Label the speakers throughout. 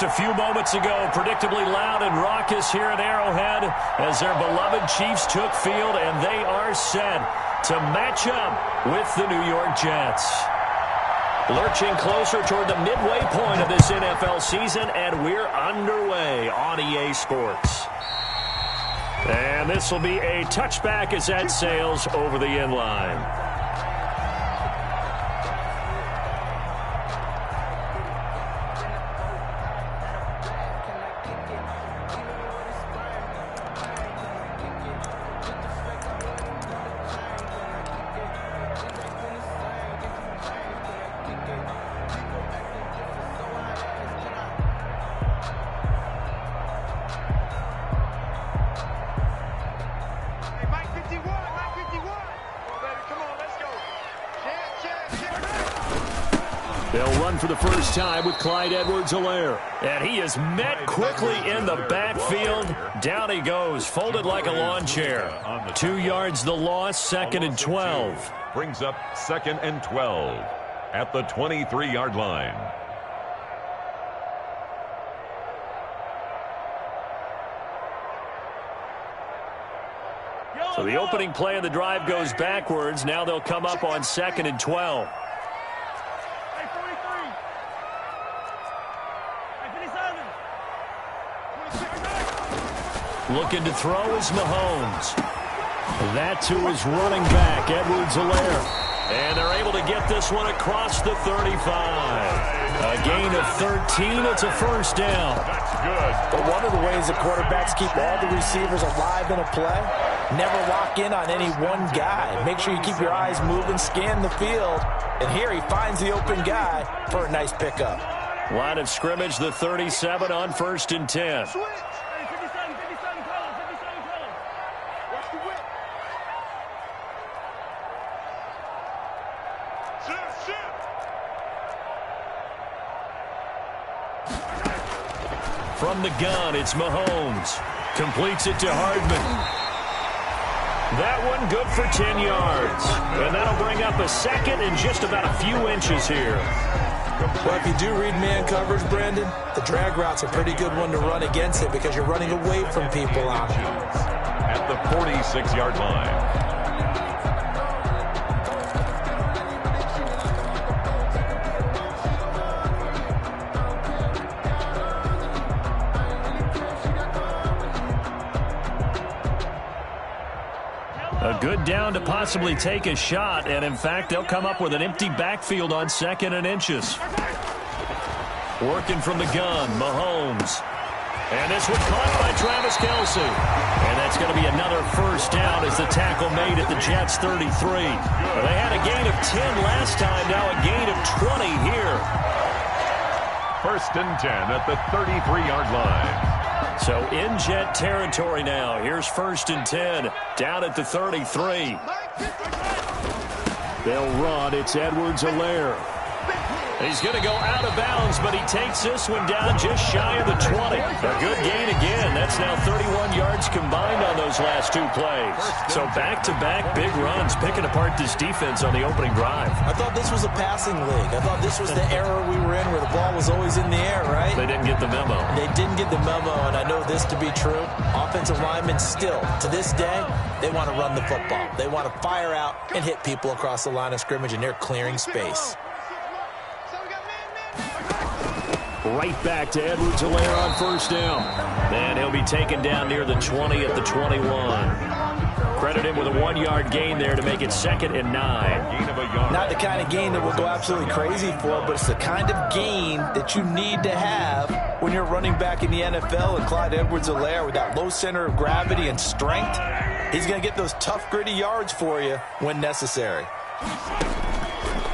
Speaker 1: Just a few moments ago, predictably loud and raucous here at Arrowhead as their beloved Chiefs took field, and they are set to match up with the New York Jets. Lurching closer toward the midway point of this NFL season, and we're underway on EA Sports. And this will be a touchback as that sails over the end line. They'll run for the first time with Clyde Edwards-Helaire. And he is met quickly in the backfield. Down he goes, folded like a lawn chair. 2 yards the loss, 2nd and 12.
Speaker 2: Brings up 2nd and 12 at the 23-yard line.
Speaker 1: So the opening play of the drive goes backwards. Now they'll come up on 2nd and 12. Looking to throw is Mahomes. That to his running back, Edwards-Helaire. And they're able to get this one across the 35. A gain of 13. It's a first down.
Speaker 2: That's good.
Speaker 3: But one of the ways the quarterbacks keep all the receivers alive in a play, never lock in on any one guy. Make sure you keep your eyes moving, scan the field. And here he finds the open guy for a nice pickup.
Speaker 1: Line of scrimmage, the 37 on 1st and 10. From the gun, it's Mahomes. Completes it to Hardman. That one good for 10 yards. And that'll bring up a 2nd and just about a few inches here.
Speaker 3: Well, if you do read man coverage, Brandon, the drag route's a pretty good one to run against it because you're running away from people on it.
Speaker 2: At the 46-yard line.
Speaker 1: A good down to possibly take a shot, and in fact, they'll come up with an empty backfield on 2nd and inches. Working from the gun, Mahomes. And this one caught by Travis Kelce. And that's going to be another first down as the tackle made at the Jets' 33. They had a gain of 10 last time, now a gain of 20 here.
Speaker 2: 1st and 10 at the 33-yard line.
Speaker 1: So in Jet territory now. Here's 1st and 10 down at the 33. They'll run. It's Edwards-Helaire. He's going to go out of bounds, but he takes this one down just shy of the 20. A good gain again. That's now 31 yards combined on those last 2 plays. So back-to-back big runs, picking apart this defense on the opening drive.
Speaker 3: I thought this was a passing league. I thought this was the era we were in where the ball was always in the air, right?
Speaker 1: They didn't get the memo.
Speaker 3: They didn't get the memo, and I know this to be true. Offensive linemen still, to this day, they want to run the football. They want to fire out and hit people across the line of scrimmage, and they're clearing space.
Speaker 1: Right back to Edwards-Helaire on 1st down. And he'll be taken down near the 20 at the 21. Credit him with a 1-yard gain there to make it 2nd and 9.
Speaker 2: Gain of a yard.
Speaker 3: Not the kind of gain that we'll go absolutely crazy for, but it's the kind of gain that you need to have when you're running back in the NFL. And Clyde Edwards-Helaire, with that low center of gravity and strength, he's going to get those tough, gritty yards for you when necessary.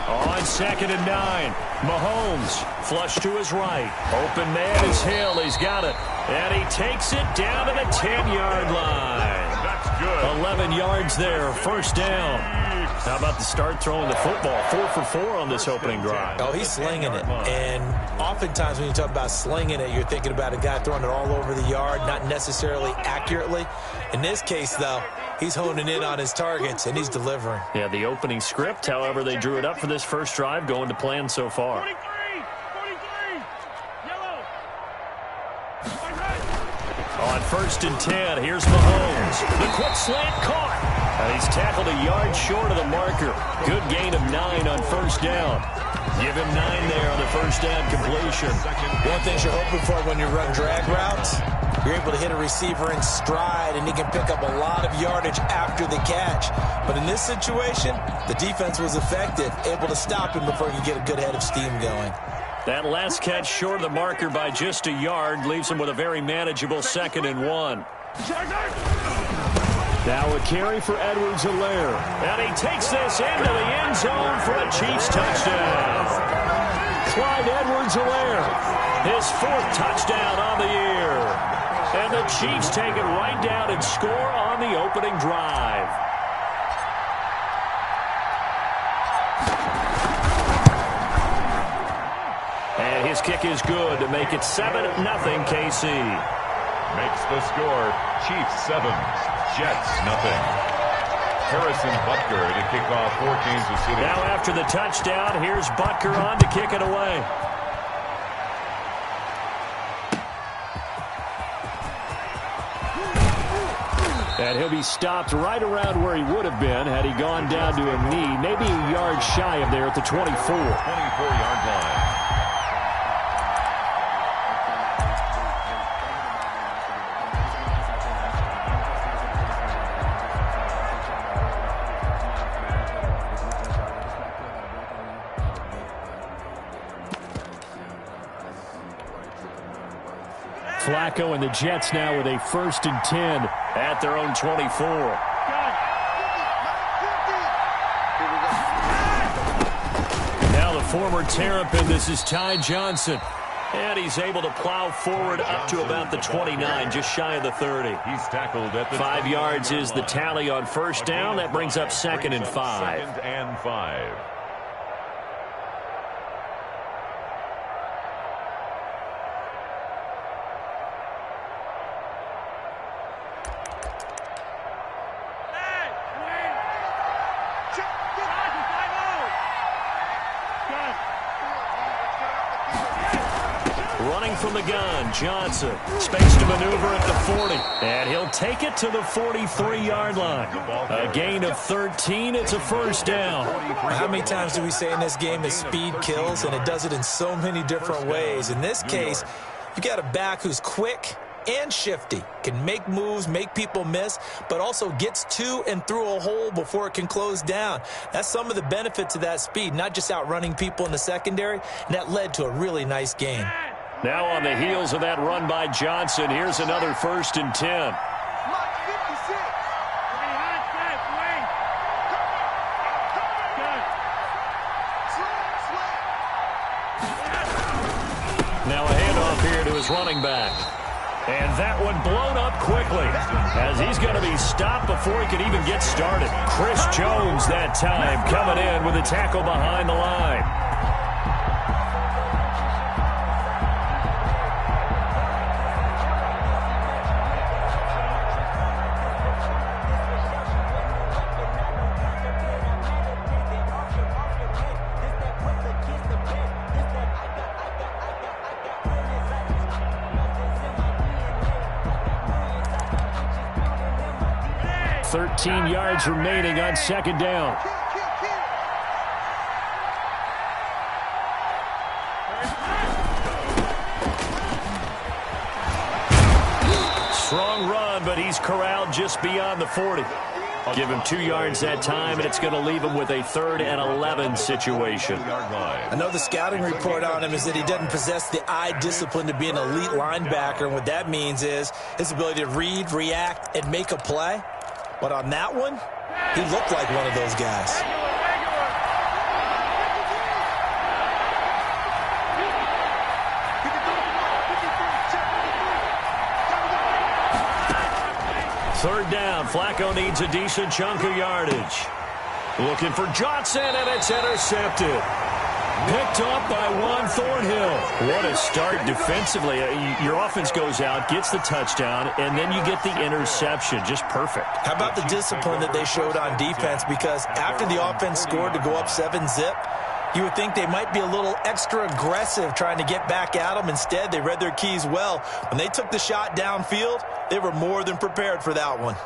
Speaker 1: On 2nd and 9, Mahomes flush to his right. Open man is Hill. He's got it. And he takes it down to the 10-yard line.
Speaker 2: That's good.
Speaker 1: 11 yards there, first down. How about the start throwing the football? 4 for 4 on this opening drive.
Speaker 3: Oh, he's slinging it. And oftentimes when you talk about slinging it, you're thinking about a guy throwing it all over the yard, not necessarily accurately. In this case, though, he's honing in on his targets, and he's delivering.
Speaker 1: Yeah, the opening script, however, they drew it up for this first drive, going to plan so far.
Speaker 4: 43, yellow.
Speaker 1: On 1st and 10, here's Mahomes. The quick slant caught. And he's tackled a yard short of the marker. Good gain of 9 on 1st down. Give him 9 there on the 1st down completion.
Speaker 3: One thing you're hoping for when you run drag routes, you're able to hit a receiver in stride, and he can pick up a lot of yardage after the catch. But in this situation, the defense was effective, able to stop him before he could get a good head of steam going.
Speaker 1: That last catch short of the marker by just a yard leaves him with a very manageable 2nd and 1. Now a carry for Edwards-Helaire. And he takes this into the end zone for a Chiefs touchdown. Clyde Edwards-Helaire, his 4th touchdown on the year. And the Chiefs take it right down and score on the opening drive. And his kick is good to make it 7-0 KC.
Speaker 2: Makes the score Chiefs 7, Jets 0. Harrison Butker to kick off for Kansas City.
Speaker 1: Now after the touchdown, here's Butker on to kick it away. And he'll be stopped right around where he would have been had he gone down to a knee, maybe a yard shy of there at the 24.
Speaker 2: 24-yard line.
Speaker 1: Flacco and the Jets now with a 1st and 10 at their own 24. Now the former Terrapin, this is Ty Johnson. And he's able to plow forward up to about the 29, just shy of the 30.
Speaker 2: He's tackled at the
Speaker 1: 5 yards is the tally on 1st down. That brings up 2nd and 5.
Speaker 2: 2nd and 5.
Speaker 1: Running from the gun, Johnson. Space to maneuver at the 40. And he'll take it to the 43-yard line. A gain of 13. It's a 1st down.
Speaker 3: How many times do we say in this game that speed kills, and it does it in so many different ways? In this case, you got a back who's quick and shifty, can make moves, make people miss, but also gets to and through a hole before it can close down. That's some of the benefits of that speed, not just outrunning people in the secondary, and that led to a really nice game.
Speaker 1: Now on the heels of that run by Johnson, here's another 1st and 10. Now a handoff here to his running back. And that one blown up quickly as he's going to be stopped before he can even get started. Chris Jones that time coming in with a tackle behind the line. Yards remaining on 2nd down. Strong run, but he's corralled just beyond the 40. Give him 2 yards that time, and it's going to leave him with a 3rd and 11 situation.
Speaker 3: I know the scouting report on him is that he doesn't possess the eye discipline to be an elite linebacker, and what that means is his ability to read, react, and make a play. But on that one, he looked like one of those guys.
Speaker 1: Third down. Flacco needs a decent chunk of yardage. Looking for Johnson, and it's intercepted. Picked up by Juan Thornhill. What a start defensively. Your offense goes out, gets the touchdown, and then you get the interception. Just perfect.
Speaker 3: How about the discipline that they showed on defense? Because after the offense scored to go up 7-zip, You would think they might be a little extra aggressive trying to get back at them. Instead, they read their keys well. When they took the shot downfield, they were more than prepared for that one.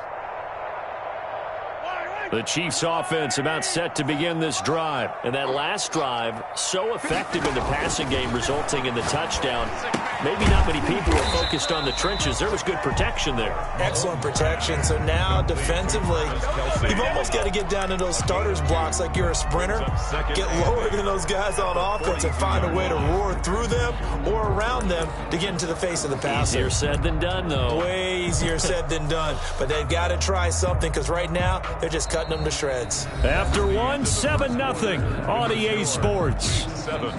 Speaker 1: The Chiefs offense about set to begin this drive. And that last drive, so effective in the passing game, resulting in the touchdown. Maybe not many people were focused on the trenches. There was good protection there.
Speaker 3: Excellent protection. So now, defensively, you've almost got to get down to those starters blocks like you're a sprinter. Get lower than those guys on offense and find a way to roar through them or around them to get into the face of the passer.
Speaker 1: Easier said than done, though.
Speaker 3: Way easier said than done. But they've got to try something because right now, they're just cutting them to shreds.
Speaker 1: After one, 7-0 on EA Sports.
Speaker 2: 7,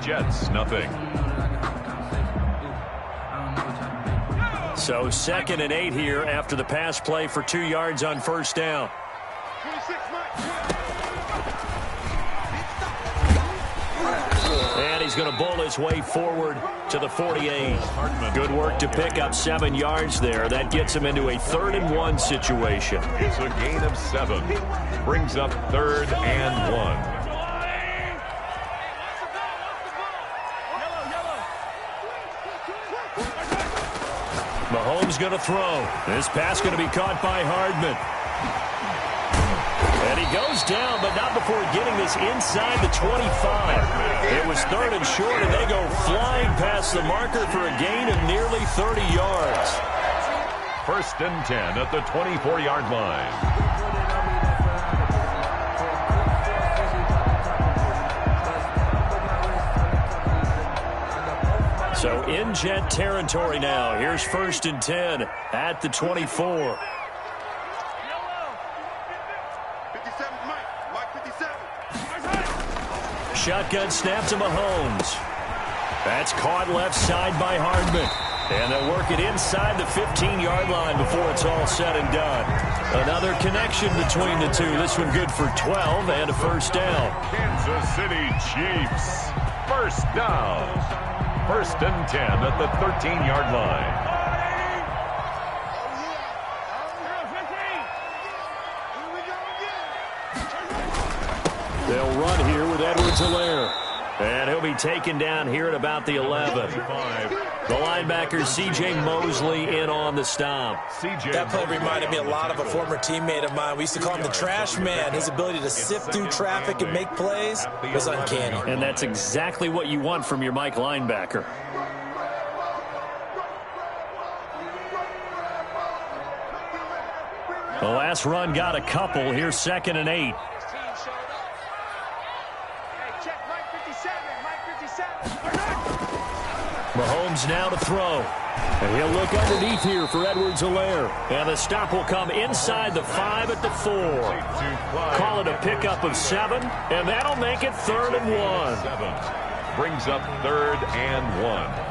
Speaker 2: Jets, nothing.
Speaker 1: So 2nd and 8 here after the pass play for 2 yards on first down. And he's going to bowl his way forward to the 48. Good work to pick up 7 yards there. That gets him into a 3rd and 1 situation.
Speaker 2: It's a gain of 7. Brings up 3rd and 1.
Speaker 1: Mahomes going to throw. This pass going to be caught by Hardman. And he goes down, but not before getting this inside the 25. It was 3rd and short, and they go flying past the marker for a gain of nearly 30 yards.
Speaker 2: 1st and 10 at the 24-yard line.
Speaker 1: So in Jet territory now. Here's 1st and 10 at the 24. Shotgun snap to Mahomes. That's caught left side by Hardman. And they'll work it inside the 15-yard line before it's all said and done. Another connection between the two. This one good for 12 and a first down.
Speaker 2: Kansas City Chiefs. First down. 1st and 10 at the 13-yard line.
Speaker 1: They'll run here with Edwards-Helaire. And he'll be taken down here at about the 11. The linebacker, C.J. Mosley, in on the stop.
Speaker 3: That play reminded me a lot of a former teammate of mine. We used to call him the trash man. His ability to sift through traffic and make plays was uncanny.
Speaker 1: And that's exactly what you want from your Mike linebacker. The last run got a couple. Here's 2nd and 8. Mahomes now to throw. And he'll look underneath here for Edwards-Helaire. And the stop will come inside the 5 at the 4. Call it a pickup of 7, and that'll make it 3rd and 1.
Speaker 2: 7 brings up 3rd and 1.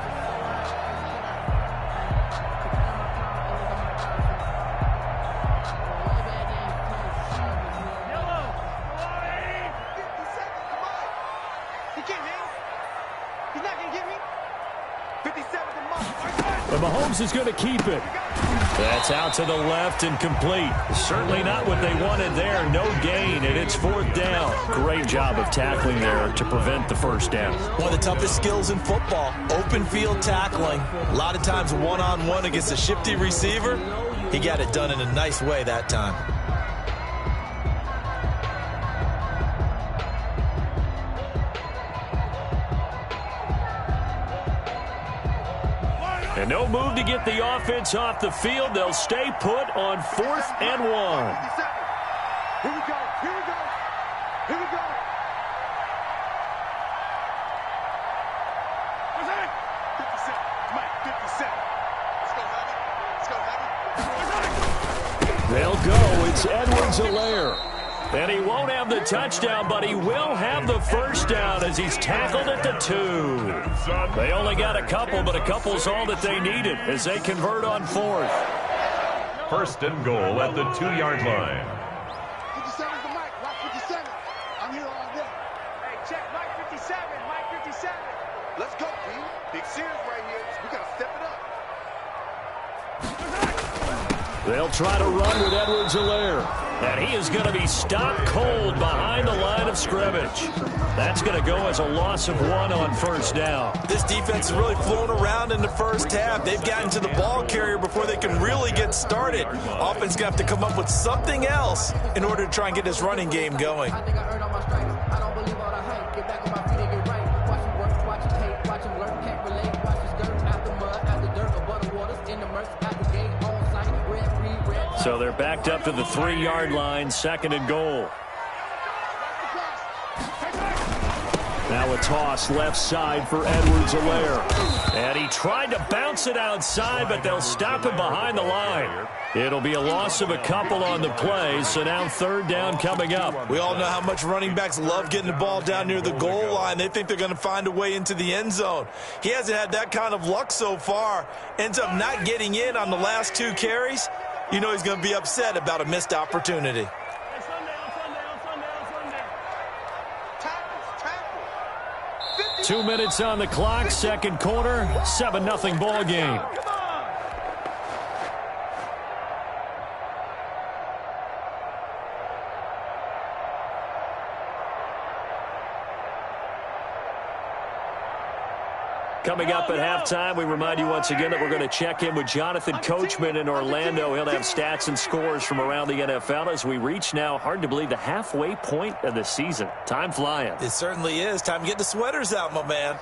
Speaker 1: But Mahomes is going to keep it. That's out to the left and complete. Certainly not what they wanted there. No gain, and it's 4th down. Great job of tackling there to prevent the first down.
Speaker 3: One of the toughest skills in football, open field tackling. A lot of times one-on-one against a shifty receiver. He got it done in a nice way that time.
Speaker 1: And no move to get the offense off the field. They'll stay put on 4th and 1.
Speaker 4: Here we go. Here we go. Here we go. What's that? 57. Mike, 57. Let's go, Heavy. Let's go, Heavy.
Speaker 1: They'll go. It's Edwards-Helaire. And he won't have the touchdown, but he will have the first down as he's tackled at the 2. They only got a couple, but a couple's all that they needed as they convert on 4th.
Speaker 2: 1st and goal at the 2-yard line.
Speaker 4: 57's the Mike. Mike 57. I'm here all day. Hey, check. Mike 57. Mike 57. Let's go, P. Big series right here. We got to step it up.
Speaker 1: They'll try to run with Edwards-Helaire. And he is going to be stopped cold behind the line of scrimmage. That's going to go as a loss of 1 on first down.
Speaker 3: This defense is really flown around in the first half. They've gotten to the ball carrier before they can really get started. Offense going to have to come up with something else in order to try and get this running game going.
Speaker 5: I think I earned all my stripes. I don't believe all the hype. Get back on my feet and get right. Watch him work, watch him hate, watch him learn, can't relate. Watch his dirt, after mud, after dirt, above the waters, in the murks, at the gate, on site, red, free, red.
Speaker 1: So they're backed up to the 3-yard line, 2nd and goal. Now a toss left side for Edwards-Helaire. And he tried to bounce it outside, but they'll stop him behind the line. It'll be a loss of a couple on the play, so now 3rd down coming up.
Speaker 3: We all know how much running backs love getting the ball down near the goal line. They think they're going to find a way into the end zone. He hasn't had that kind of luck so far. Ends up not getting in on the last 2 carries. You know he's going to be upset about a missed opportunity.
Speaker 1: 2 minutes on the clock, 2nd quarter, 7-0 ball game. Coming up at halftime, we remind you once again that we're going to check in with Jonathan Coachman in Orlando. He'll have stats and scores from around the NFL as we reach now, hard to believe, the halfway point of the season. Time flying.
Speaker 3: It certainly is. Time to get the sweaters out, my man.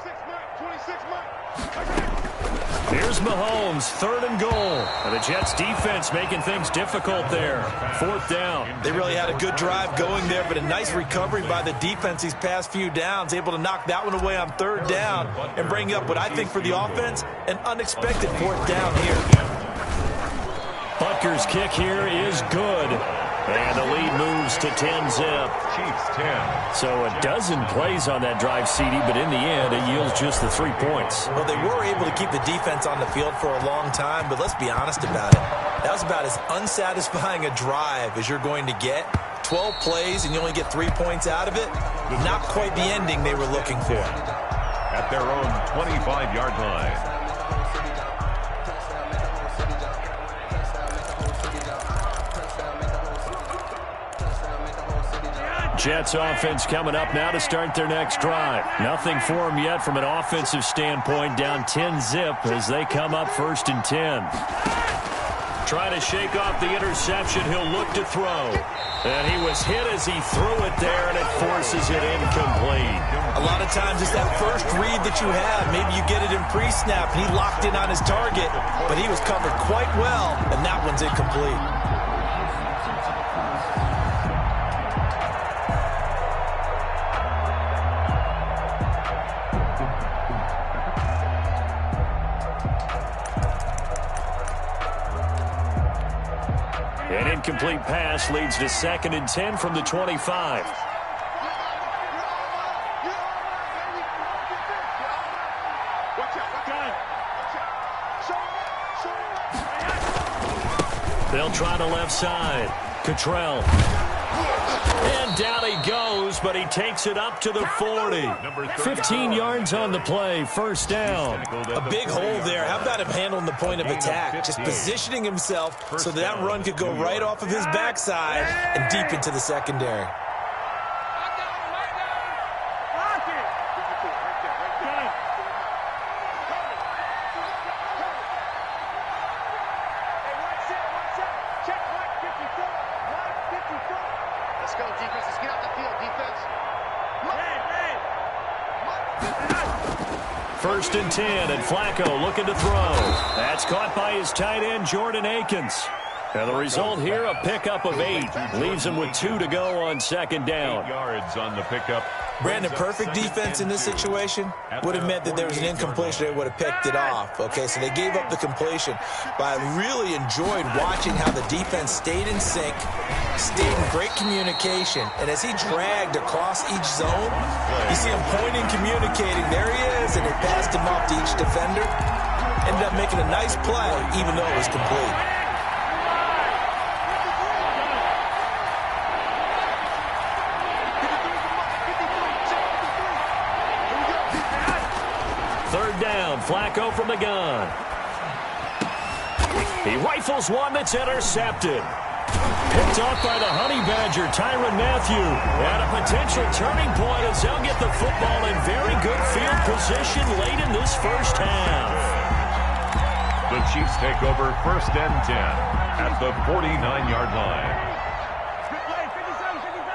Speaker 1: Here's Mahomes, 3rd and goal. And the Jets defense making things difficult there. 4th down.
Speaker 3: They really had a good drive going there, but a nice recovery by the defense these past few downs, able to knock that one away on 3rd down and bring up what I think for the offense, an unexpected 4th down here.
Speaker 1: Butker's kick here is good. And the lead moves to 10-zip.
Speaker 2: Chiefs 10.
Speaker 1: So a dozen plays on that drive, CD, but in the end, it yields just the 3 points.
Speaker 3: Well, they were able to keep the defense on the field for a long time, but let's be honest about it. That was about as unsatisfying a drive as you're going to get. 12 plays and you only get 3 points out of it. Not quite the ending they were looking for.
Speaker 2: At their own 25-yard line.
Speaker 1: Jets offense coming up now to start their next drive. Nothing for them yet from an offensive standpoint, down 10-zip as they come up 1st and 10. Trying to shake off the interception, he'll look to throw. And he was hit as he threw it there, and it forces it incomplete.
Speaker 3: A lot of times it's that first read that you have. Maybe you get it in pre-snap, and he locked in on his target, but he was covered quite well, and that one's incomplete.
Speaker 1: An incomplete pass leads to 2nd and 10 from the 25. They'll try the left side. Cottrell. And down he goes, but he takes it up to the 40. 15 yards on the play, 1st down.
Speaker 3: A big hole there. How about him handling the point of attack? Just positioning himself so that run could go right off of his backside and deep into the secondary.
Speaker 4: Let's go, defense. Let's get out the field, defense.
Speaker 1: 1st and 10, and Flacco looking to throw. That's caught by his tight end, Jordan Akins. And the result here, a pickup of 8. Leaves him with 2 to go on 2nd down.
Speaker 2: 8 yards on the pickup.
Speaker 3: Brandon, perfect defense in this situation would have meant that there was an incompletion. They would have picked it off. Okay, so they gave up the completion. But I really enjoyed watching how the defense stayed in sync, stayed in great communication. And as he dragged across each zone, you see him pointing, communicating. There he is, and they passed him off to each defender. Ended up making a nice play, even though it was complete. Flacco from the gun.
Speaker 1: He rifles one that's intercepted. Picked off by the Honey Badger, Tyrann Mathieu. At a potential turning point as they'll get the football in very good field position late in this first half.
Speaker 2: The Chiefs take over 1st and 10 at the 49-yard line.
Speaker 4: Good play, 57, 57.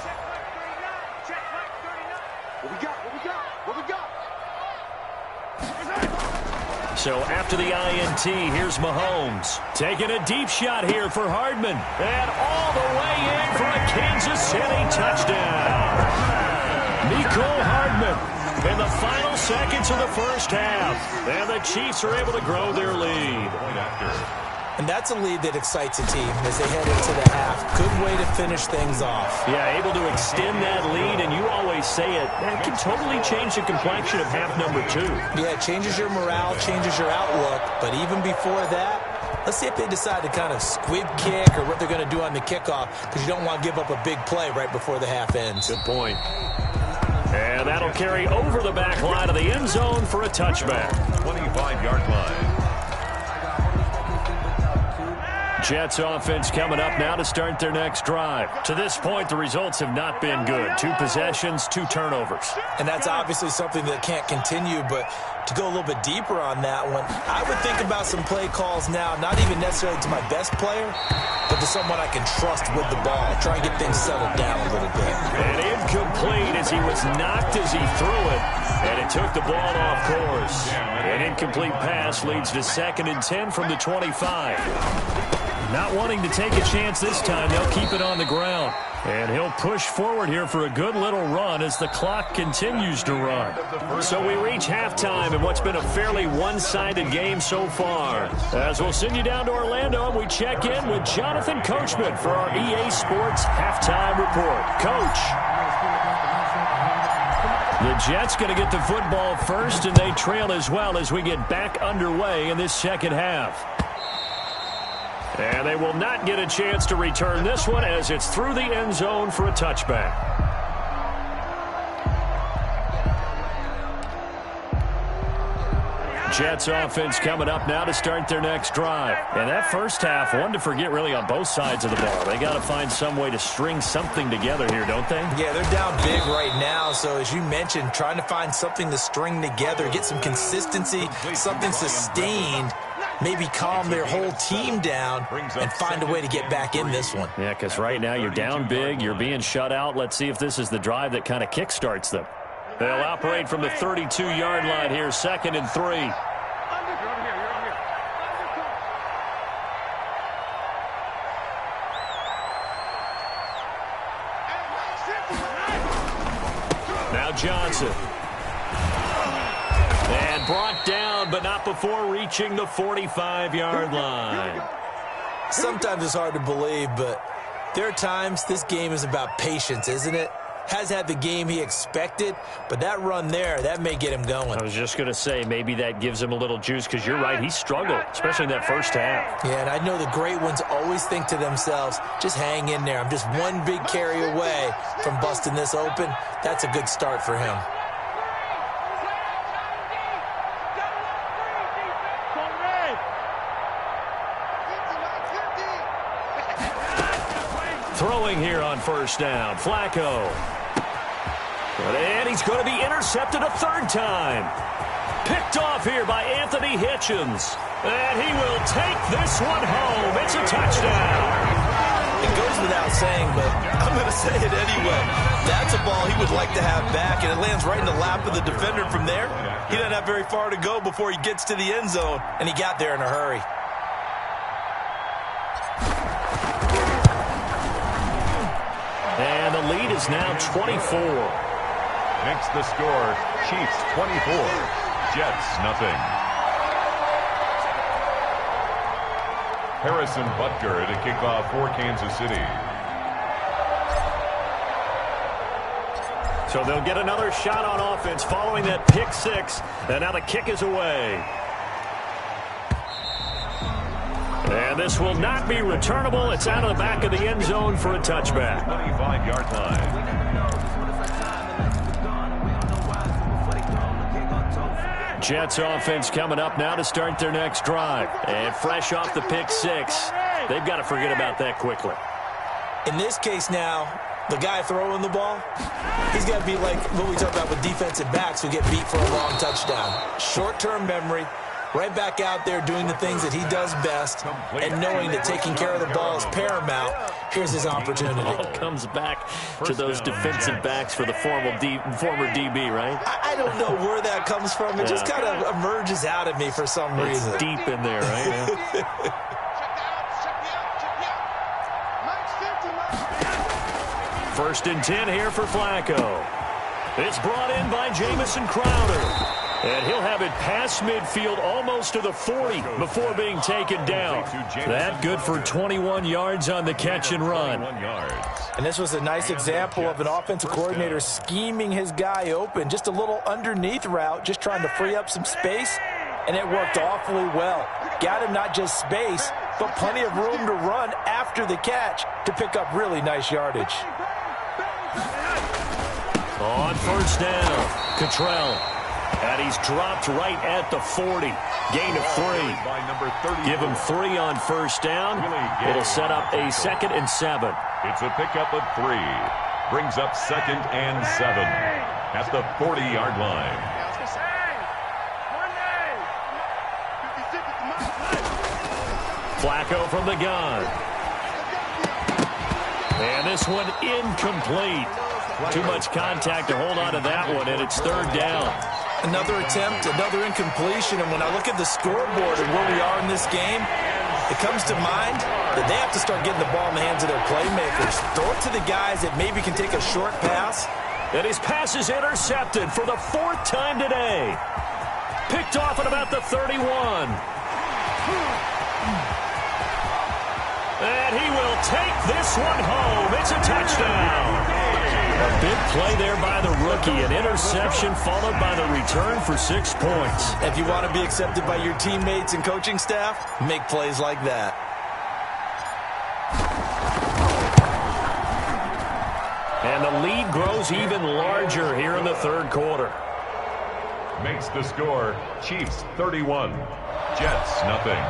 Speaker 4: Check mark 39. Check mark 39. What we got? What we got? What we got?
Speaker 1: So after the INT, here's Mahomes. Taking a deep shot here for Hardman. And all the way in for a Kansas City touchdown. Mecole Hardman in the final seconds of the first half. And the Chiefs are able to grow their lead.
Speaker 3: And that's a lead that excites a team as they head into the half. Good way to finish things off.
Speaker 1: Yeah, able to extend that lead, and you always say it, that can totally change the complexion of half number 2.
Speaker 3: Yeah, it changes your morale, changes your outlook. But even before that, let's see if they decide to kind of squib kick or what they're going to do on the kickoff, because you don't want to give up a big play right before the half ends.
Speaker 1: Good point. And that'll carry over the back line of the end zone for a touchback.
Speaker 2: 25-yard line.
Speaker 1: Jets offense coming up now to start their next drive. To this point, the results have not been good. 2 possessions, 2 turnovers.
Speaker 3: And that's obviously something that can't continue, but to go a little bit deeper on that one, I would think about some play calls now, not even necessarily to my best player, but to someone I can trust with the ball. Try and get things settled down a little bit.
Speaker 1: And incomplete as he was knocked as he threw it, and it took the ball off course. An incomplete pass leads to 2nd and 10 from the 25. Not wanting to take a chance this time, they'll keep it on the ground. And he'll push forward here for a good little run as the clock continues to run. So we reach halftime in what's been a fairly one-sided game so far. As we'll send you down to Orlando, and we check in with Jonathan Coachman for our EA Sports Halftime Report. Coach. The Jets going to get the football first, and they trail as well as we get back underway in this second half. And they will not get a chance to return this one as it's through the end zone for a touchback. Jets offense coming up now to start their next drive. And that first half, one to forget really on both sides of the ball. They got to find some way to string something together here, don't they?
Speaker 3: Yeah, they're down big right now. So as you mentioned, trying to find something to string together, get some consistency, something sustained, maybe calm their whole team down and find a way to get back in this one.
Speaker 1: Yeah, because right now you're down big, you're being shut out. Let's see if this is the drive that kind of kickstarts them. They'll operate from the 32-yard line here, 2nd and 3. Now Johnson. And brought down, but not before reaching the 45-yard line.
Speaker 3: Sometimes it's hard to believe, but there are times this game is about patience, isn't it? Has had the game he expected, but that run there, that may get him going.
Speaker 1: I was just going to say, maybe that gives him a little juice, because you're right, he struggled, especially in that first half.
Speaker 3: Yeah, and I know the great ones always think to themselves, just hang in there. I'm just one big carry away from busting this open. That's a good start for him.
Speaker 1: Throwing here on first down, Flacco. And he's going to be intercepted a 3rd time. Picked off here by Anthony Hitchens. And he will take this one home. It's a touchdown.
Speaker 3: It goes without saying, but I'm going to say it anyway. That's a ball he would like to have back, and it lands right in the lap of the defender from there. He doesn't have very far to go before he gets to the end zone, and he got there in a hurry.
Speaker 1: And the lead is now 24.
Speaker 2: Makes the score, Chiefs 24, Jets nothing. Harrison Butker to kick off for Kansas City.
Speaker 1: So they'll get another shot on offense following that pick 6. And now the kick is away. And this will not be returnable. It's out of the back of the end zone for a touchback.
Speaker 2: 25-yard line.
Speaker 1: Jets offense coming up now to start their next drive. And fresh off the pick six, they've got to forget about that quickly.
Speaker 3: In this case now, the guy throwing the ball, he's got to be like what we talk about with defensive backs who get beat for a long touchdown. Short-term memory, right back out there doing the things that he does best, and knowing that taking care of the ball is paramount. Here's his opportunity.
Speaker 1: It all comes back to those defensive backs for the former DB, right?
Speaker 3: I don't know where that comes from. It just kind of emerges out of me for some reason.
Speaker 1: It's deep in there, right? First and 10 here for Flacco. It's brought in by Jamison Crowder. And he'll have it past midfield almost to the 40 before being taken down. That good for 21 yards on the catch and run.
Speaker 3: And this was a nice example of an offensive coordinator scheming his guy open. Just a little underneath route, just trying to free up some space. And it worked awfully well. Got him not just space, but plenty of room to run after the catch to pick up really nice yardage.
Speaker 1: On first down, Cottrell. And he's dropped right at the 40. Gain of 3. Give him 3 on first down. It'll set up a 2nd and 7.
Speaker 2: It's a pickup of 3. Brings up 2nd and 7 at the 40-yard line.
Speaker 1: Flacco from the gun. And this one incomplete. Too much contact to hold on to that one, and it's 3rd down.
Speaker 3: Another attempt, another incompletion, and when I look at the scoreboard and where we are in this game, it comes to mind that they have to start getting the ball in the hands of their playmakers. Throw it to the guys that maybe can take a short pass.
Speaker 1: And his pass is intercepted for the 4th time today. Picked off at about the 31. And he will take this one home. It's a touchdown. A big play there by the rookie. An interception followed by the return for 6 points.
Speaker 3: If you want to be accepted by your teammates and coaching staff, make plays like that.
Speaker 1: And the lead grows even larger here in the 3rd quarter.
Speaker 2: Makes the score Chiefs 31, Jets nothing.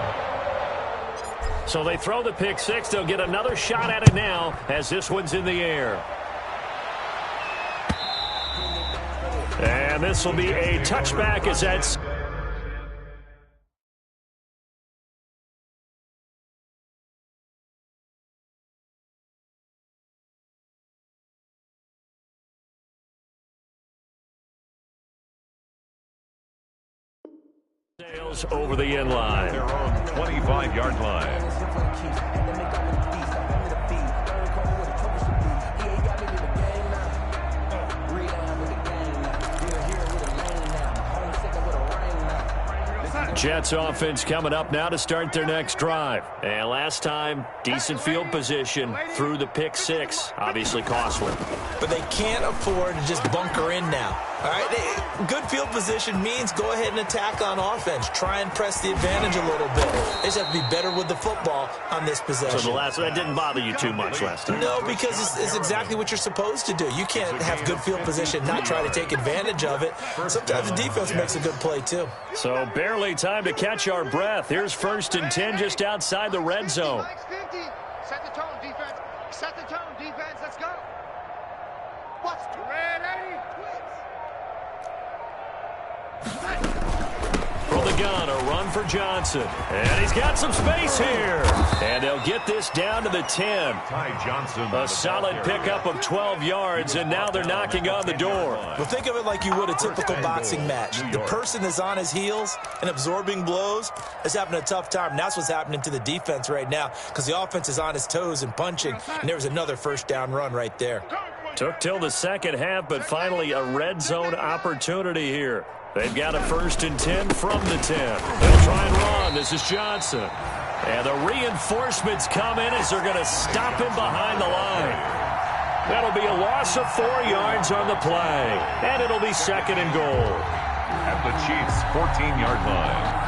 Speaker 1: So they throw the pick six. They'll get another shot at it now as this one's in the air. And this will be a touchback as that's... Sails over the end line.
Speaker 2: Their own 25-yard line.
Speaker 1: Jets offense coming up now to start their next drive. And last time, decent field position through the pick six. Obviously costly.
Speaker 3: But they can't afford to just bunker in now. All right, good field position means go ahead and attack on offense. Try and press the advantage a little bit. They just have to be better with the football on this possession.
Speaker 1: So that didn't bother you too much last time?
Speaker 3: No, because it's exactly what you're supposed to do. You can't have good field position, not try to take advantage of it. Sometimes the defense makes a good play, too.
Speaker 1: So barely time to catch our breath. Here's 1st and 10 just outside the red zone.
Speaker 4: Set the tone, defense. Set the tone, defense. Let's go. What's ready?
Speaker 1: From the gun, a run for Johnson. And he's got some space here. And they'll get this down to the 10.
Speaker 2: Ty Johnson.
Speaker 1: A solid pickup of 12 yards, and now they're knocking on the door.
Speaker 3: Well, think of it like you would a typical boxing match. The person is on his heels and absorbing blows is having a tough time. And that's what's happening to the defense right now because the offense is on his toes and punching. And there was another 1st down run right there.
Speaker 1: Took till the 2nd half, but finally a red zone opportunity here. They've got a 1st and 10 from the 10. They'll try and run. This is Johnson. And the reinforcements come in as they're going to stop him behind the line. That'll be a loss of 4 yards on the play. And it'll be 2nd and goal.
Speaker 2: At the Chiefs' 14-yard line.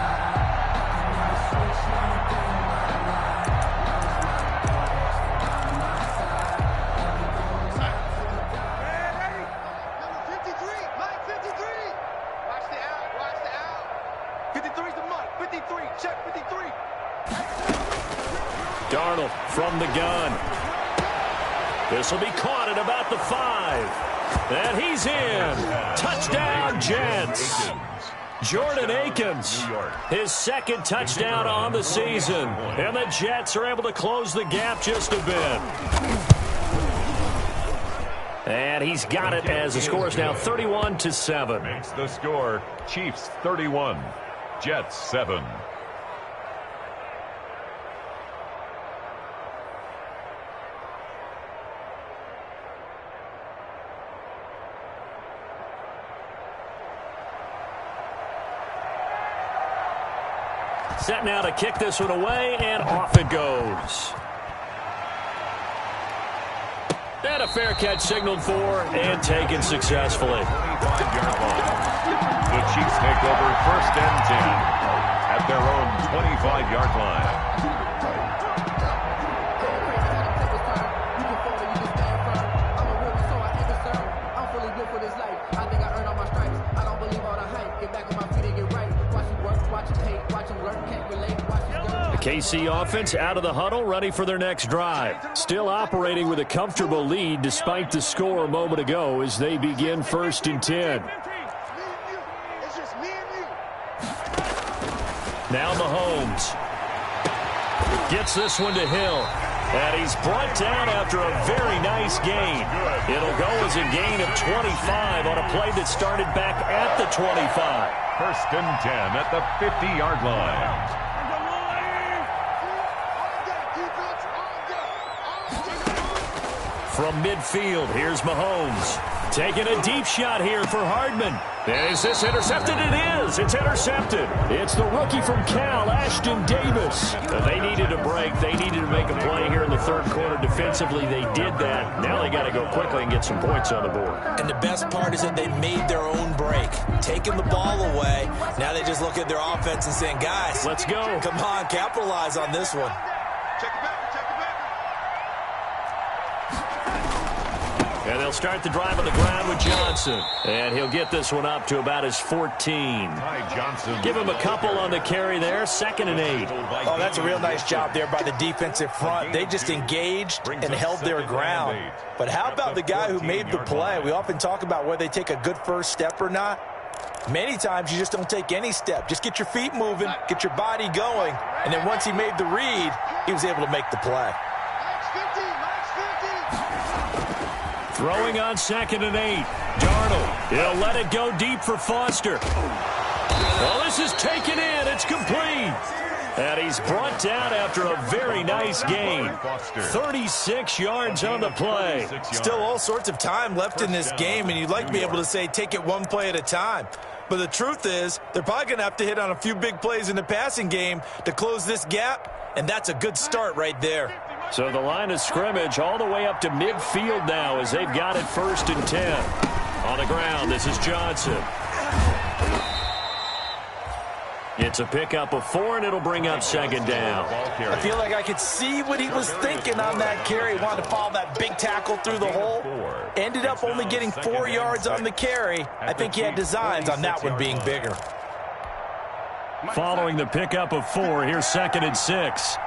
Speaker 4: 53. Check 53.
Speaker 1: Darnold from the gun. This will be caught at about the 5. And he's in. Touchdown, Jets. Jordan Akins, his second touchdown on the season. And the Jets are able to close the gap just a bit. And he's got it as the score is now 31-7.
Speaker 2: Makes the score Chiefs 31, Jets 7.
Speaker 1: Set now to kick this one away, and off it goes. And a fair catch signaled for and taken successfully.
Speaker 2: 25-yard line. The Chiefs take over 1st and 10 at their own 25-yard line.
Speaker 1: KC offense out of the huddle, ready for their next drive. Still operating with a comfortable lead despite the score a moment ago as they begin 1st and 10. Now Mahomes gets this one to Hill. And he's brought down after a very nice gain. It'll go as a gain of 25 on a play that started back at the 25.
Speaker 2: 1st and 10 at the 50-yard line.
Speaker 1: From midfield, here's Mahomes. Taking a deep shot here for Hardman. Is this intercepted? It is. It's intercepted. It's the rookie from Cal, Ashton Davis. They needed a break. They needed to make a play here in the 3rd quarter. Defensively, they did that. Now they got to go quickly and get some points on the board.
Speaker 3: And the best part is that they made their own break. Taking the ball away. Now they just look at their offense and saying, guys,
Speaker 1: let's go.
Speaker 3: Come on, capitalize on this one.
Speaker 4: Check it back.
Speaker 1: And they'll start the drive on the ground with Johnson. And he'll get this one up to about his 14.
Speaker 2: Ty Johnson.
Speaker 1: Give him a couple on the carry there. 2nd and 8.
Speaker 3: Oh, that's a real nice job there by the defensive front. They just engaged and held their ground. But how about the guy who made the play? We often talk about whether they take a good first step or not. Many times you just don't take any step. Just get your feet moving, get your body going. And then once he made the read, he was able to make the play.
Speaker 1: Throwing on 2nd and 8. Darnold. He'll let it go deep for Foster. Well, this is taken in. It's complete. And he's brought down after a very nice gain. 36 yards on the play.
Speaker 3: Still all sorts of time left in this game, and you'd like to be able to say take it one play at a time. But the truth is, they're probably going to have to hit on a few big plays in the passing game to close this gap, and that's a good start right there.
Speaker 1: So the line of scrimmage all the way up to midfield now as they've got it 1st and 10. On the ground, this is Johnson. It's a pickup of 4, and it'll bring up 2nd down.
Speaker 3: I feel like I could see what he was thinking on that carry. He wanted to follow that big tackle through the hole. Ended up only getting 4 yards on the carry. I think he had designs on that one being bigger.
Speaker 1: Following the pickup of 4, here's 2nd and 6.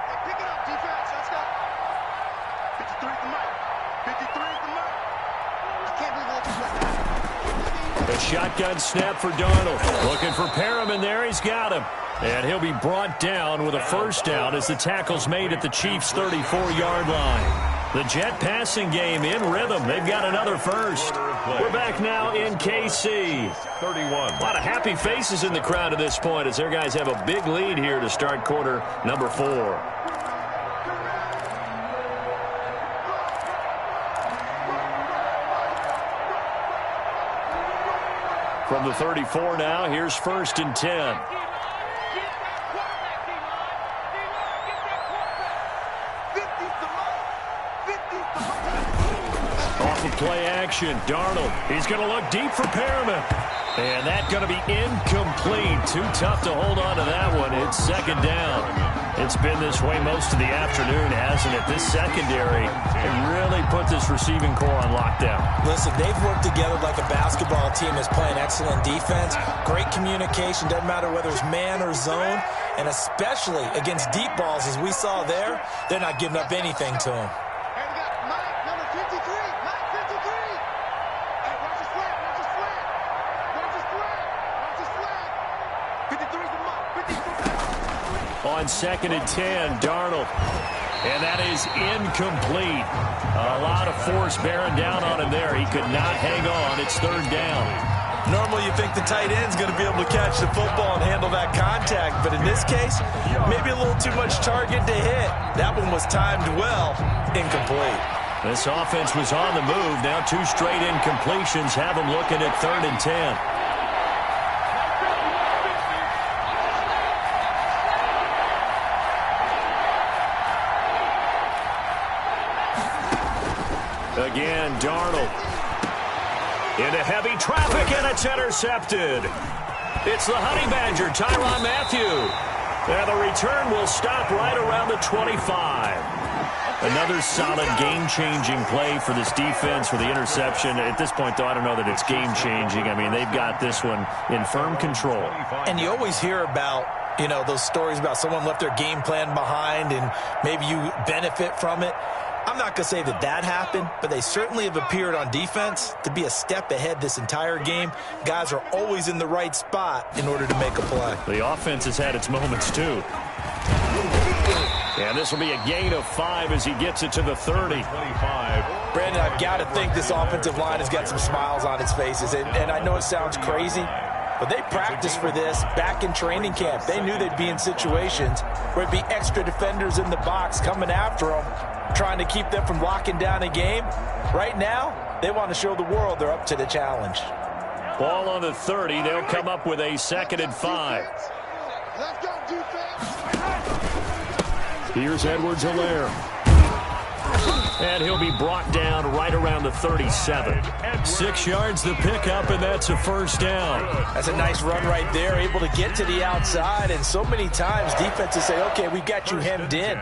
Speaker 1: A shotgun snap for Darnold. Looking for Perriman there. He's got him. And he'll be brought down with a 1st down as the tackle's made at the Chiefs' 34-yard line. The Jet passing game in rhythm. They've got another 1st. We're back now in KC.
Speaker 2: 31.
Speaker 1: A lot of happy faces in the crowd at this point as their guys have a big lead here to start quarter number 4. From the 34 now, here's 1st and 10. Off of play action, Darnold. He's going to look deep for Perriman. And that's going to be incomplete. Too tough to hold on to that one. It's 2nd down. It's been this way most of the afternoon, hasn't it? This secondary can really put this receiving core on lockdown.
Speaker 3: Listen, they've worked together like a basketball team that's playing excellent defense. Great communication, doesn't matter whether it's man or zone. And especially against deep balls, as we saw there, they're not giving up anything to them.
Speaker 4: Hey, we got Mike, number 53. Mike, 53. Hey, watch his flag. Watch his flag. Watch his flag. Watch his flag. 53 is the Mike. 53.
Speaker 1: On 2nd and 10, Darnold. And that is incomplete. A lot of force bearing down on him there. He could not hang on. It's 3rd down.
Speaker 3: Normally you think the tight end's going to be able to catch the football and handle that contact, but in this case, maybe a little too much target to hit. That one was timed well, incomplete.
Speaker 1: This offense was on the move. Now 2 straight incompletions have them looking at 3rd and 10. Again, Darnold. Into heavy traffic, and it's intercepted. It's the Honey Badger, Tyrann Mathieu. And the return will stop right around the 25. Another solid game-changing play for this defense with the interception. At this point, though, I don't know that it's game-changing. I mean, they've got this one in firm control.
Speaker 3: And you always hear about, you know, those stories about someone left their game plan behind and maybe you benefit from it. I'm not going to say that that happened, but they certainly have appeared on defense to be a step ahead this entire game. Guys are always in the right spot in order to make a play.
Speaker 1: The offense has had its moments, too. And this will be a gain of 5 as he gets it to the 30.
Speaker 3: Brandon, I've got to think this offensive line has got some smiles on its faces. And I know it sounds crazy, but they practiced for this back in training camp. They knew they'd be in situations where it'd be extra defenders in the box coming after them, trying to keep them from locking down a game. Right now, they want to show the world they're up to the challenge.
Speaker 1: Ball on the 30. They'll come up with a 2nd and 5.
Speaker 4: Let's go, defense.
Speaker 1: Here's Edwards-Helaire. And he'll be brought down right around the 37. 6 yards the pickup, and that's a 1st down.
Speaker 3: That's a nice run right there, able to get to the outside. And so many times defenses say, okay, we've got you hemmed in.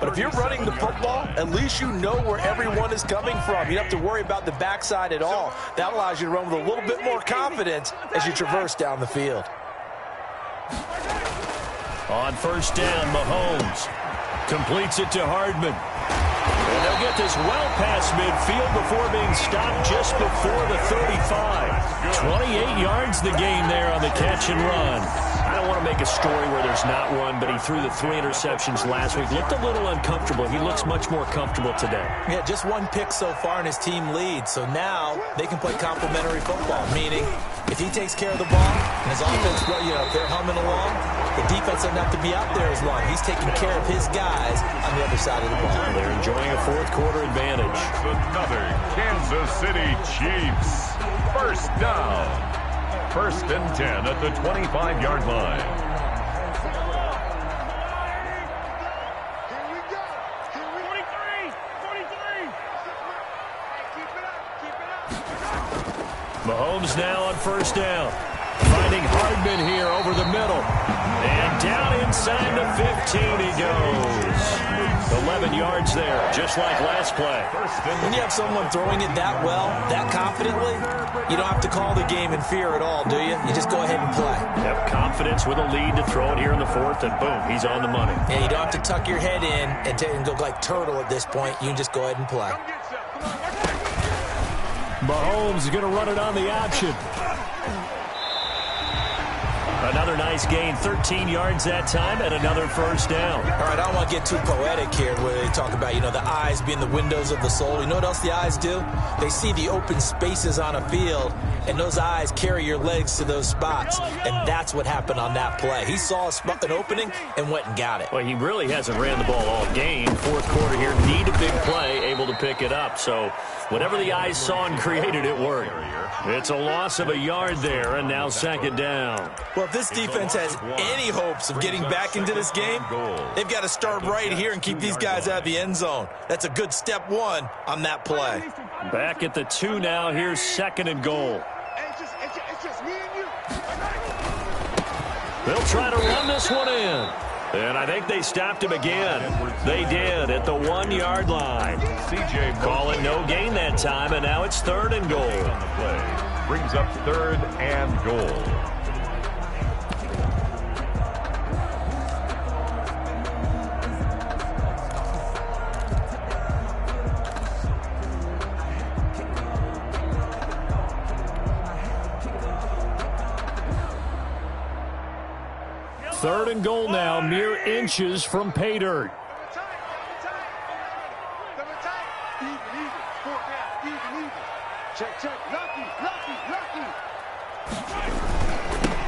Speaker 3: But if you're running the football, at least you know where everyone is coming from. You don't have to worry about the backside at all. That allows you to run with a little bit more confidence as you traverse down the field.
Speaker 1: On 1st down, Mahomes completes it to Hardman. And they'll get this well past midfield before being stopped just before the 35. 28 yards the gain there on the catch and run. I don't want to make a story where there's not one, but he threw the 3 interceptions last week. Looked a little uncomfortable. He looks much more comfortable today.
Speaker 3: Yeah, just 1 pick so far and his team leads. So now they can play complementary football, meaning if he takes care of the ball and his offense, you know, if they're humming along, the defense doesn't have to be out there as long. He's taking care of his guys on the other side of the ball.
Speaker 1: They're enjoying a 4th quarter advantage.
Speaker 2: Another Kansas City Chiefs. 1st down. 1st and 10 at the 25-yard line.
Speaker 4: Here we go. 43. Keep it up.
Speaker 1: Mahomes now on 1st down. Finding Hardman here over the middle. And down inside the 15 he goes. 11 yards there, just like last play.
Speaker 3: When you have someone throwing it that well, that confidently, you don't have to call the game in fear at all, do you? You just go ahead and play.
Speaker 1: Yep, confidence with a lead to throw it here in the 4th, and boom, he's on the money.
Speaker 3: Yeah, you don't have to tuck your head in and go like turtle at this point. You can just go ahead and play.
Speaker 1: Mahomes is going to run it on the option. Another nice gain, 13 yards that time, and another 1st down.
Speaker 3: All right, I don't want to get too poetic here where they talk about, you know, the eyes being the windows of the soul. You know what else the eyes do? They see the open spaces on a field, and those eyes carry your legs to those spots, and that's what happened on that play. He saw an opening and went and got it.
Speaker 1: Well, he really hasn't ran the ball all game. 4th quarter here, need a big play, able to pick it up. So whatever the eyes saw and created, it worked. It's a loss of a yard there, and now 2nd down.
Speaker 3: Well, if this defense has any hopes of getting back into this game, they've got to start right here and keep these guys out of the end zone. That's a good step 1 on that play.
Speaker 1: Back at the 2 now. Here's 2nd and goal.
Speaker 4: It's just me and you.
Speaker 1: They'll try to run this one in. And I think they stopped him again. They did at the 1-yard line.
Speaker 2: CJ
Speaker 1: Calling no gain that time, and now it's 3rd and goal.
Speaker 2: On the play. Brings up 3rd and goal.
Speaker 1: Third and goal now, mere inches from pay dirt.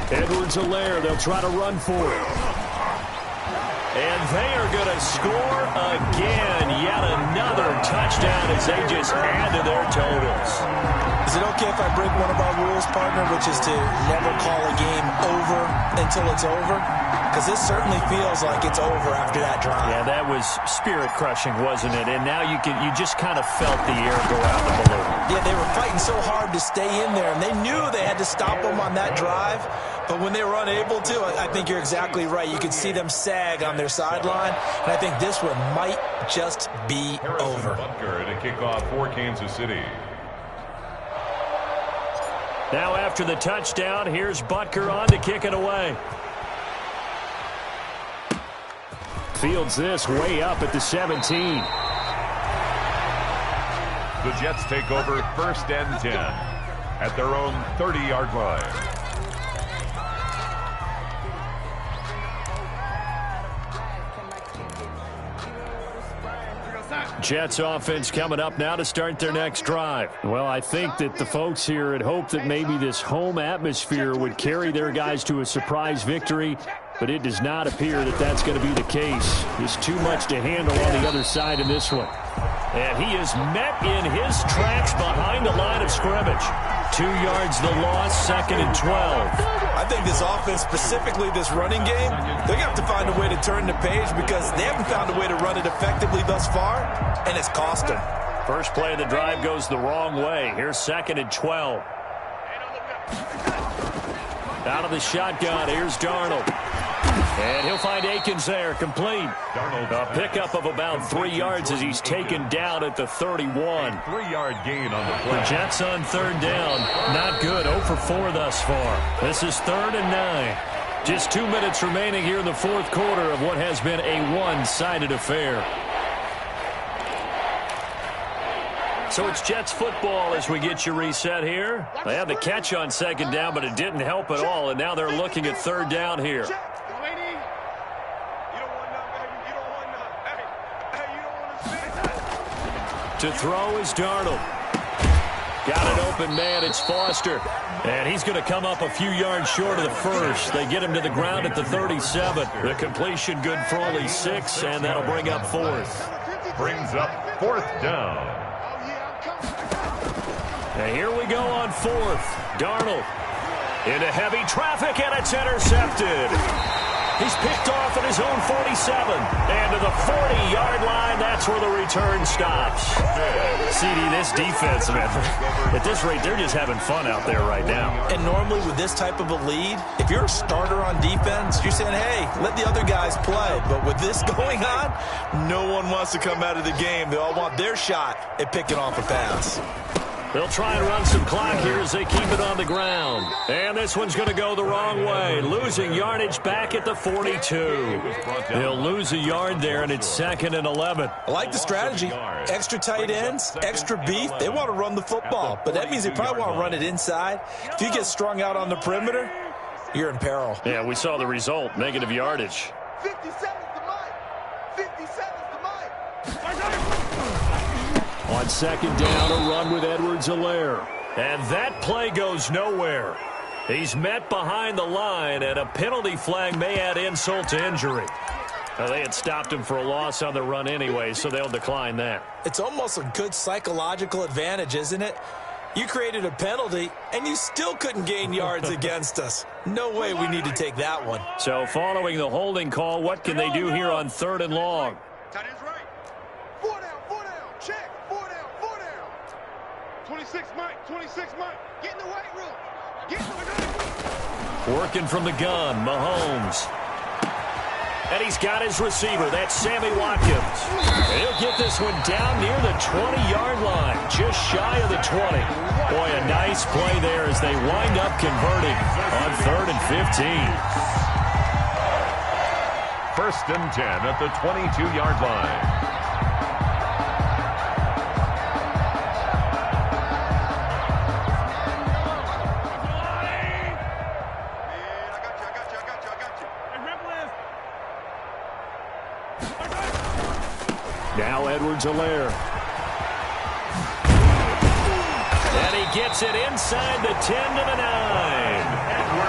Speaker 1: Edwards-Helaire, they'll try to run for it. And they are going to score again. Yet another touchdown as they just add to their totals.
Speaker 3: Is it okay if I break one of our rules, partner, which is to never call a game over until it's over? Because this certainly feels like it's over after that drive.
Speaker 1: Yeah, that was spirit-crushing, wasn't it? And now you just kind of felt the air go out the balloon.
Speaker 3: Yeah, they were fighting so hard to stay in there, and they knew they had to stop them on that drive. But when they were unable to, I think you're exactly right. You could see them sag on their sideline, and I think this one might just be over.
Speaker 2: Butker to kick off for Kansas City.
Speaker 1: Now after the touchdown, here's Butker on to kick it away. Fields this way up at the 17.
Speaker 2: The Jets take over 1st and 10 at their own 30-yard line.
Speaker 1: Jets offense coming up now to start their next drive. Well, I think that the folks here had hoped that maybe this home atmosphere would carry their guys to a surprise victory, but it does not appear that that's going to be the case. There's too much to handle on the other side in this one. And he is met in his tracks behind the line of scrimmage. 2 yards the loss, 2nd and 12.
Speaker 3: I think this offense, specifically this running game, they're going to have to find a way to turn the page because they haven't found a way to run it effectively thus far, and it's cost them.
Speaker 1: First play of the drive goes the wrong way. Here's 2nd and 12. Out of the shotgun, here's Darnold. And he'll find Akins there, complete. A pickup of about 3 yards as he's taken down at the 31.
Speaker 2: 3-yard gain on the play.
Speaker 1: The Jets on 3rd down. Not good, 0 for 4 thus far. This is 3rd and 9. Just 2 minutes remaining here in the 4th quarter of what has been a one-sided affair. So it's Jets football as we get you reset here. They had the catch on 2nd down, but it didn't help at all, and now they're looking at 3rd down here. To throw is Darnold. Got an open man, it's Foster. And he's going to come up a few yards short of the first. They get him to the ground at the 37. The completion good for only 6, and that'll bring up 4th.
Speaker 2: Brings up 4th down.
Speaker 1: And here we go on 4th. Darnold into heavy traffic, and it's intercepted. He's picked off at his own 47. And to the 40-yard line, that's where the return stops. CD, this defense, man, at this rate, they're just having fun out there right now.
Speaker 3: And normally with this type of a lead, if you're a starter on defense, you're saying, hey, let the other guys play. But with this going on, no one wants to come out of the game. They all want their shot at picking off a pass.
Speaker 1: They'll try and run some clock here as they keep it on the ground. And this one's going to go the wrong way. Losing yardage back at the 42. They'll lose a yard there, and it's 2nd and 11.
Speaker 3: I like the strategy. Extra tight ends, extra beef. They want to run the football, but that means they probably want to run it inside. If you get strung out on the perimeter, you're in peril.
Speaker 1: Yeah, we saw the result, negative yardage.
Speaker 4: 57's the mic. 57's the mic.
Speaker 1: On 2nd down, a run with Edwards-Helaire. And that play goes nowhere. He's met behind the line, and a penalty flag may add insult to injury. Now, they had stopped him for a loss on the run anyway, so they'll decline that.
Speaker 3: It's almost a good psychological advantage, isn't it? You created a penalty, and you still couldn't gain yards against us. No way we need to take that one.
Speaker 1: So following the holding call, what can they do here on 3rd and long?
Speaker 4: Tight end's right. 4 down, check. 4 down. 26 Mike, 26 Mike. Get in the weight room. Get in the weight room.
Speaker 1: Working from the gun, Mahomes. And he's got his receiver. That's Sammy Watkins. And he'll get this one down near the 20-yard line, just shy of the 20. Boy, a nice play there as they wind up converting on 3rd and 15.
Speaker 2: 1st and 10 at the 22-yard line.
Speaker 1: Now Edwards-Helaire. And he gets it inside the 10 to the 9.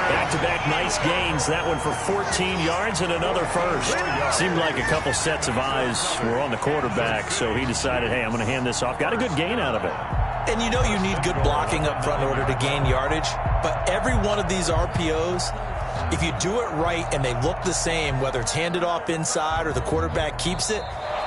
Speaker 1: Back-to-back nice gains. That one for 14 yards and another first. Seemed like a couple sets of eyes were on the quarterback, so he decided, hey, I'm going to hand this off. Got a good gain out of it.
Speaker 3: And you know you need good blocking up front in order to gain yardage, but every one of these RPOs, if you do it right and they look the same, whether it's handed off inside or the quarterback keeps it,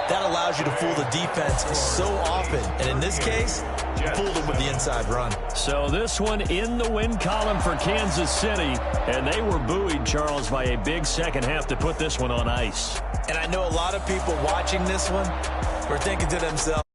Speaker 3: that allows you to fool the defense so often. And in this case, you fooled them with the inside run.
Speaker 1: So this one in the win column for Kansas City. And they were buoyed, Charles, by a big second half to put this one on ice.
Speaker 3: And I know a lot of people watching this one were thinking to themselves,